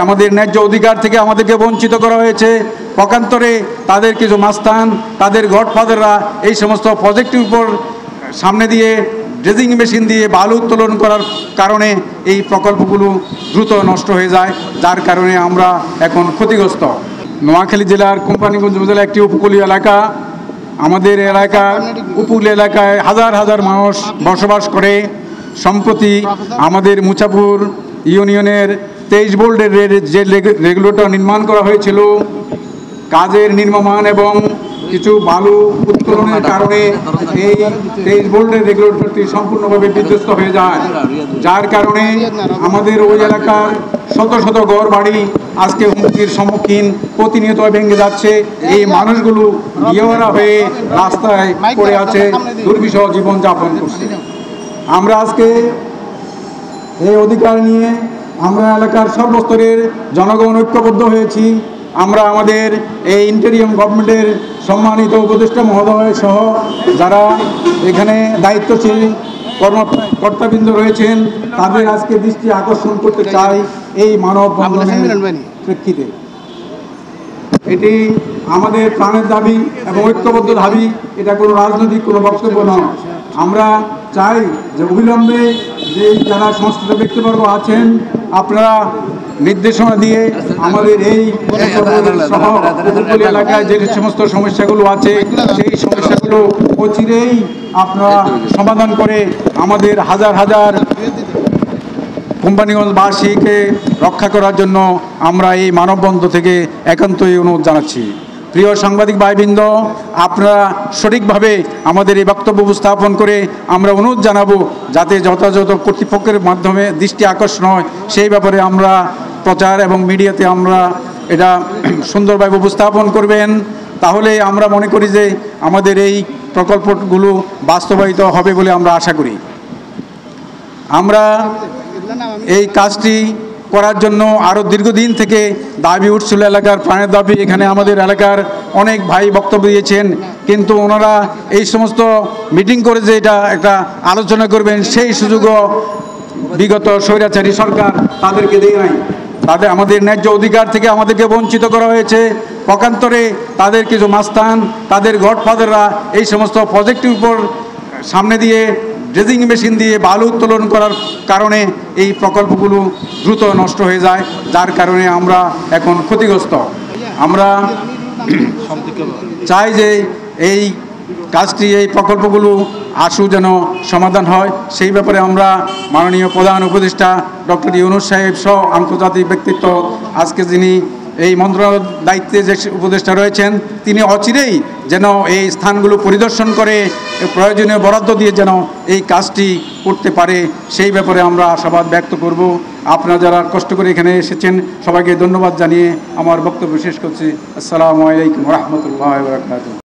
আমাদের ন্যায্য অধিকার থেকে আমাদেরকে বঞ্চিত করা হয়েছে। পক্ষান্তরে তাদের কিছু মাস্তান, তাদের গডফাদাররা এই সমস্ত প্রজেক্টের উপর সামনে দিয়ে ড্রেজিং মেশিন দিয়ে বালু উত্তোলন করার কারণে এই প্রকল্পগুলো দ্রুত নষ্ট হয়ে যায়, যার কারণে আমরা এখন ক্ষতিগ্রস্ত। নোয়াখালী জেলার কোম্পানিগঞ্জ উপজেলা একটি উপকূলীয় এলাকা। আমাদের এলাকার উপকূল এলাকায় হাজার হাজার মানুষ বসবাস করে। সম্প্রতি আমাদের মুছাপুর ইউনিয়নের 23 ভোল্টের যে রেগুলেটর নির্মাণ করা হয়েছিল, কাজের নির্মাণ এবং কিছু বালু উত্তোলনের কারণে এই 23 ভোল্টের রেগুলেটরটি সম্পূর্ণভাবে বিধ্বস্ত হয়ে যায়, যার কারণে আমাদের ওই এলাকার শত শত ঘর বাড়ি আজকে হুমকির সম্মুখীন, প্রতিনিয়ত ভেঙে যাচ্ছে। এই মানুষগুলো বিয়েরা হয়ে রাস্তায় পড়ে আছে, দুর্বিষহ জীবনযাপন করছে। আমরা আজকে এই অধিকার নিয়ে আমরা এলাকার সর্বস্তরের জনগণ ঐক্যবদ্ধ হয়েছি। আমরা আমাদের এই ইন্টেরিয়ম গভর্নমেন্টের সম্মানিত উপদেষ্টা মহোদয় সহ যারা এখানে দায়িত্বশীল কর্মকর্তাবৃন্দ রয়েছেন, তাদের আজকে দৃষ্টি আকর্ষণ করতে চাই এই মানববন্ধনের প্রেক্ষিতে। এটি আমাদের প্রাণের দাবি এবং ঐক্যবদ্ধ দাবি, এটা কোনো রাজনৈতিক কোনো বক্তব্য নয়। আমরা চাই যে অবিলম্বে যে যারা সংশ্লিষ্ট ব্যক্তিবর্গ আছেন, আপনারা নির্দেশনা দিয়ে আমাদের এই উপকূলীয় এলাকায় যে সমস্ত সমস্যাগুলো আছে সেই সমস্যাগুলো অচিরেই আপনারা সমাধান করে আমাদের হাজার হাজার কোম্পানিগঞ্জবাসীকে রক্ষা করার জন্য আমরা এই মানববন্ধন থেকে একান্তই অনুরোধ জানাচ্ছি। প্রিয় সাংবাদিক ভাইবৃন্দ, আপনারা সঠিকভাবে আমাদের এই বক্তব্য উপস্থাপন করে আমরা অনুরোধ জানাবো যাতে যথাযথ কর্তৃপক্ষের মাধ্যমে দৃষ্টি আকর্ষণ হয়, সেই ব্যাপারে আমরা প্রচার এবং মিডিয়াতে আমরা এটা সুন্দরভাবে উপস্থাপন করবেন। তাহলে আমরা মনে করি যে আমাদের এই প্রকল্পগুলো বাস্তবায়িত হবে বলে আমরা আশা করি। আমরা এই কাজটি করার জন্য আরও দীর্ঘদিন থেকে দাবি উঠছিল, এলাকার প্রাণের দাবি। এখানে আমাদের এলাকার অনেক ভাই বক্তব্য দিয়েছেন, কিন্তু ওনারা এই সমস্ত মিটিং করে যে এটা একটা আলোচনা করবেন সেই সুযোগও বিগত স্বৈরাচারী সরকার তাদেরকে দেয় নাই। আমাদের ন্যায্য অধিকার থেকে আমাদেরকে বঞ্চিত করা হয়েছে। পক্ষান্তরে তাদের কিছু মাস্তান, তাদের গডফাদাররা এই সমস্ত প্রজেক্টের উপর সামনে দিয়ে ড্রেজিং মেশিন দিয়ে বালু উত্তোলন করার কারণে এই প্রকল্পগুলো দ্রুত নষ্ট হয়ে যায়, যার কারণে আমরা এখন ক্ষতিগ্রস্ত। আমরা চাই যে এই কাজটি, এই প্রকল্পগুলো আশু যেন সমাধান হয়, সেই ব্যাপারে আমরা মাননীয় প্রধান উপদেষ্টা ডক্টর ইউনূস সাহেব সহ আন্তর্জাতিক ব্যক্তিত্ব আজকে যিনি এই মন্ত্রণালয়ের দায়িত্বে যে উপদেষ্টা রয়েছেন, তিনি অচিরেই যেন এই স্থানগুলো পরিদর্শন করে প্রয়োজনীয় বরাদ্দ দিয়ে যেন এই কাজটি করতে পারে, সেই ব্যাপারে আমরা আশাবাদ ব্যক্ত করব। আপনারা যারা কষ্ট করে এখানে এসেছেন সবাইকে ধন্যবাদ জানিয়ে আমার বক্তব্য শেষ করছি। আসসালামু আলাইকুম ওয়া রাহমাতুল্লাহি ওয়া বারাকাতুহু।